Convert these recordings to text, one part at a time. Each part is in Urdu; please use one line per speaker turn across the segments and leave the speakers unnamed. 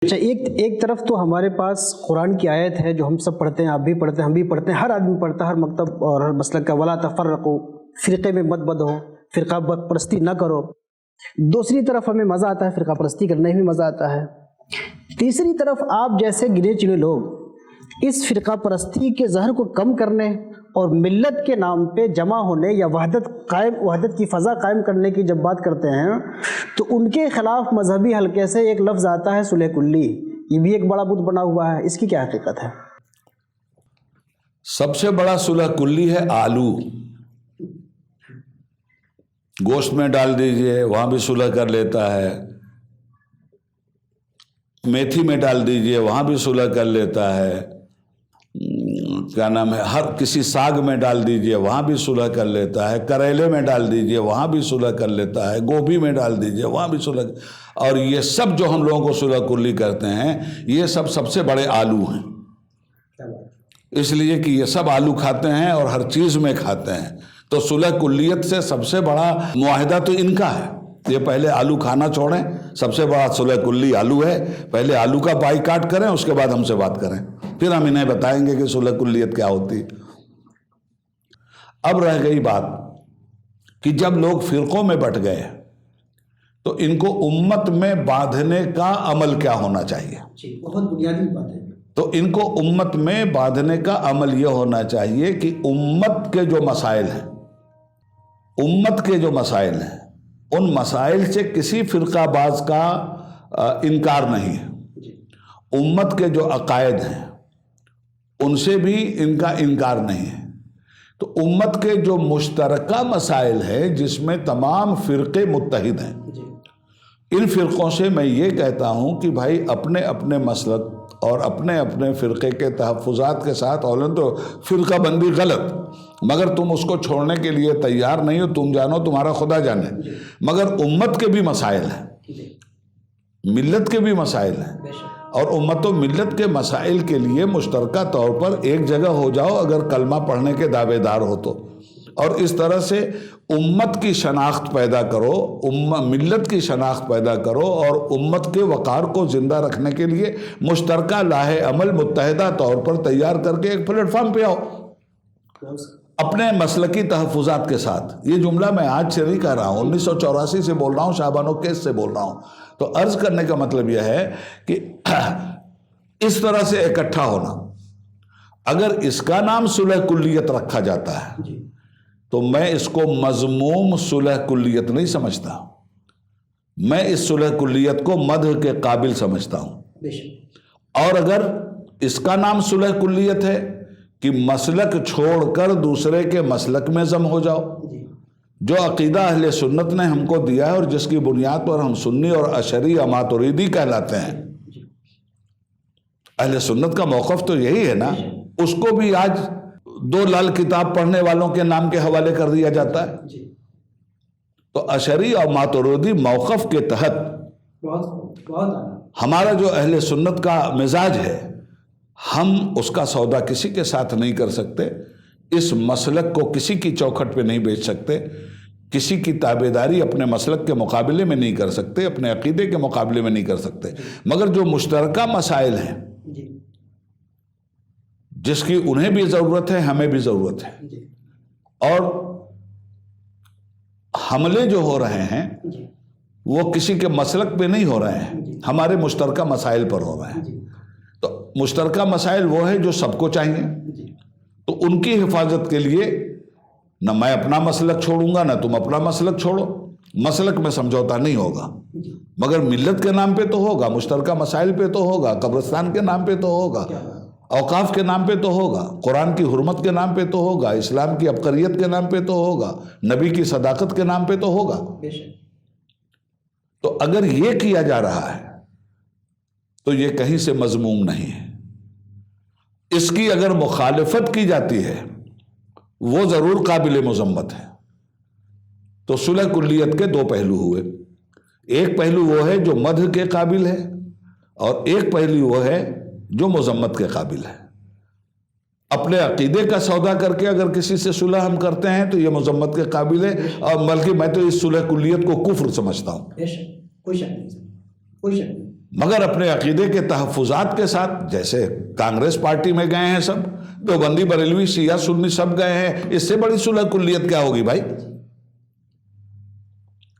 اچھا، ایک طرف تو ہمارے پاس قرآن کی آیت ہے جو ہم سب پڑھتے ہیں، آپ بھی پڑھتے ہیں، ہم بھی پڑھتے ہیں، ہر آدمی پڑھتا ہے، ہر مکتب اور ہر مسلک کا، ولا تفرقوا، فرقے میں مت بدو، فرقہ پرستی نہ کرو۔ دوسری طرف ہمیں مزہ آتا ہے فرقہ پرستی کرنے میں مزہ آتا ہے۔ تیسری طرف آپ جیسے گنے چنے لوگ اس فرقہ پرستی کے زہر کو کم کرنے اور ملت کے نام پہ جمع ہونے یا وحدت کی فضا قائم کرنے کی جب بات کرتے ہیں تو ان کے خلاف مذہبی حلقے سے ایک لفظ آتا ہے صلح کلی۔ یہ بھی ایک بڑا بت بنا ہوا ہے، اس کی کیا حقیقت ہے؟
سب سے بڑا صلح کلی ہے آلو۔ گوشت میں ڈال دیجئے وہاں بھی صلح کر لیتا ہے، میتھی میں ڈال دیجئے وہاں بھی صلح کر لیتا ہے، کیا نام ہے، ہر کسی ساگ میں ڈال دیجئے وہاں بھی صلح کر لیتا ہے، کریلے میں ڈال دیجئے وہاں بھی صلح کر لیتا ہے، گوبھی میں ڈال دیجئے وہاں بھی صلح۔ اور یہ سب جو ہم لوگوں کو صلح کلی کرتے ہیں یہ سب سے بڑے آلو ہیں، اس لیے کہ یہ سب آلو کھاتے ہیں اور ہر چیز میں کھاتے ہیں۔ تو صلح کلیت سے سب سے بڑا معاہدہ تو ان کا ہے۔ یہ پہلے آلو کھانا چھوڑیں، سب سے بڑا صلح کلی آلو ہے، پہلے آلو کا بائیکاٹ کریں، اس کے بعد ہم سے بات کریں، پھر ہم انہیں بتائیں گے کہ صلح کلیت کیا ہوتی۔ اب رہ گئی بات کہ جب لوگ فرقوں میں بٹ گئے تو ان کو امت میں باندھنے کا عمل کیا ہونا چاہیے؟
بہت بنیادی بات ہے۔
تو ان کو امت میں باندھنے کا عمل یہ ہونا چاہیے کہ امت کے جو مسائل ہیں، امت کے جو مسائل ہیں، ان مسائل سے کسی فرقہ باز کا انکار نہیں ہے۔ امت کے جو عقائد ہیں ان سے بھی ان کا انکار نہیں ہے۔ تو امت کے جو مشترکہ مسائل ہیں جس میں تمام فرقے متحد ہیں، ان فرقوں سے میں یہ کہتا ہوں کہ بھائی اپنے اپنے مسلک اور اپنے اپنے فرقے کے تحفظات کے ساتھ، اولن تو فرقہ بندی غلط، مگر تم اس کو چھوڑنے کے لیے تیار نہیں ہو، تم جانو تمہارا خدا جانے، مگر امت کے بھی مسائل ہیں، ملت کے بھی مسائل ہیں، اور امت و ملت کے مسائل کے لیے مشترکہ طور پر ایک جگہ ہو جاؤ اگر کلمہ پڑھنے کے دعوے دار ہو تو، اور اس طرح سے امت کی شناخت پیدا کرو، ملت کی شناخت پیدا کرو، اور امت کے وقار کو زندہ رکھنے کے لیے مشترکہ لاہ عمل متحدہ طور پر تیار کر کے ایک پلیٹ فارم پہ آؤ اپنے مسلکی تحفظات کے ساتھ۔ یہ جملہ میں آج سے نہیں کہہ رہا ہوں، 1984 سے بول رہا ہوں، شعبان و کیس سے بول رہا ہوں۔ تو عرض کرنے کا مطلب یہ ہے کہ اس طرح سے اکٹھا ہونا، اگر اس کا نام صلح کلیت رکھا جاتا ہے تو میں اس کو مذموم صلح کلیت نہیں سمجھتا، میں اس صلح کلیت کو مدح کے قابل سمجھتا ہوں۔ اور اگر اس کا نام صلح کلیت ہے کہ مسلک چھوڑ کر دوسرے کے مسلک میں ضم ہو جاؤ، جو عقیدہ اہل سنت نے ہم کو دیا ہے اور جس کی بنیاد پر ہم سنی اور اشعری یا ماتریدی کہلاتے ہیں، اہل سنت کا موقف تو یہی ہے نا، اس کو بھی آج دو لال کتاب پڑھنے والوں کے نام کے حوالے کر دیا جاتا ہے۔ تو اشعری اور ماتریدی موقف کے تحت ہمارا جو اہل سنت کا مزاج ہے، ہم اس کا سودا کسی کے ساتھ نہیں کر سکتے، اس مسلک کو کسی کی چوکھٹ پہ نہیں بیچ سکتے، کسی کی تابعداری اپنے مسلک کے مقابلے میں نہیں کر سکتے، اپنے عقیدے کے مقابلے میں نہیں کر سکتے، مگر جو مشترکہ مسائل ہیں جس کی انہیں بھی ضرورت ہے ہمیں بھی ضرورت ہے، اور حملے جو ہو رہے ہیں وہ کسی کے مسلک پہ نہیں ہو رہے ہیں، ہمارے مشترکہ مسائل پر ہو رہے ہیں۔ تو مشترکہ مسائل وہ ہے جو سب کو چاہیے، تو ان کی حفاظت کے لیے نہ میں اپنا مسلک چھوڑوں گا نہ تم اپنا مسلک چھوڑو، مسلک میں سمجھوتا نہیں ہوگا، مگر ملت کے نام پہ تو ہوگا، مشترکہ مسائل پہ تو ہوگا، قبرستان کے نام پہ تو ہوگا، اوقاف کے نام پہ تو ہوگا، قرآن کی حرمت کے نام پہ تو ہوگا، اسلام کی عبقریت کے نام پہ تو ہوگا، نبی کی صداقت کے نام پہ تو ہوگا۔ تو اگر یہ کیا جا رہا ہے تو یہ کہیں سے مذموم نہیں ہے، اس کی اگر مخالفت کی جاتی ہے وہ ضرور قابل مذمت ہے۔ تو صلح کلیت کے دو پہلو ہوئے، ایک پہلو وہ ہے جو مدح کے قابل ہے، اور ایک پہلو وہ ہے جو مذمت کے قابل ہے۔ اپنے عقیدے کا سودا کر کے اگر کسی سے صلح ہم کرتے ہیں تو یہ مذمت کے قابل ہے، اور بلکہ میں تو اس صلح کلیت کو کفر سمجھتا ہوں۔
کوئی شک نہیں، کوئی شک نہیں۔
مگر اپنے عقیدے کے تحفظات کے ساتھ، جیسے کانگریس پارٹی میں گئے ہیں سب، دیوبندی بریلوی شیعہ سنی سب گئے ہیں، اس سے بڑی صلح کلیت کیا ہوگی بھائی؟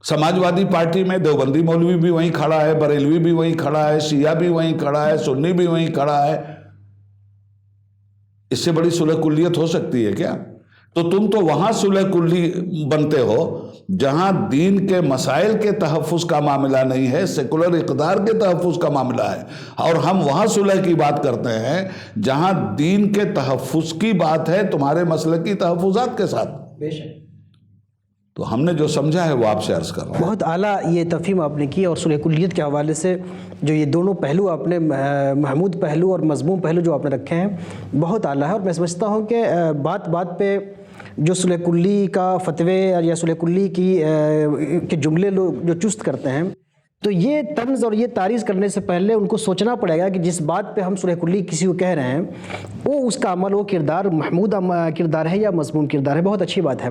سماجوادی پارٹی میں دیوبندی مولوی بھی وہیں کھڑا ہے، بریلوی بھی وہیں کھڑا ہے، شیعہ بھی وہیں کھڑا ہے، سنی بھی وہیں کھڑا ہے، اس سے بڑی صلح کلیت ہو سکتی ہے کیا؟ تو تم تو وہاں صلح کلی بنتے ہو جہاں دین کے مسائل کے تحفظ کا معاملہ نہیں ہے، سیکولر اقدار کے تحفظ کا معاملہ ہے، اور ہم وہاں صلح کی بات کرتے ہیں جہاں دین کے تحفظ کی بات ہے تمہارے مسلک کی تحفظات کے ساتھ۔
بے شک۔
تو ہم نے جو سمجھا ہے وہ آپ سے عرض کر رہا ہوں۔
بہت اعلیٰ یہ تفہیم آپ نے کی، اور صلح کلیت کے حوالے سے جو یہ دونوں پہلو آپ نے، محمود پہلو اور مضمون پہلو جو آپ نے رکھے ہیں، بہت اعلیٰ ہے، اور میں سمجھتا ہوں کہ بات بات پہ جو صلح کلی کا فتوے یا صلح کلی کے جملے لوگ جو چست کرتے ہیں، تو یہ طنز اور یہ تعریض کرنے سے پہلے ان کو سوچنا پڑے گا کہ جس بات پہ ہم صلح کلی کسی کو کہہ رہے ہیں وہ اس کا عمل، وہ کردار محمود کردار ہے یا مضمون کردار ہے۔ بہت اچھی بات ہے۔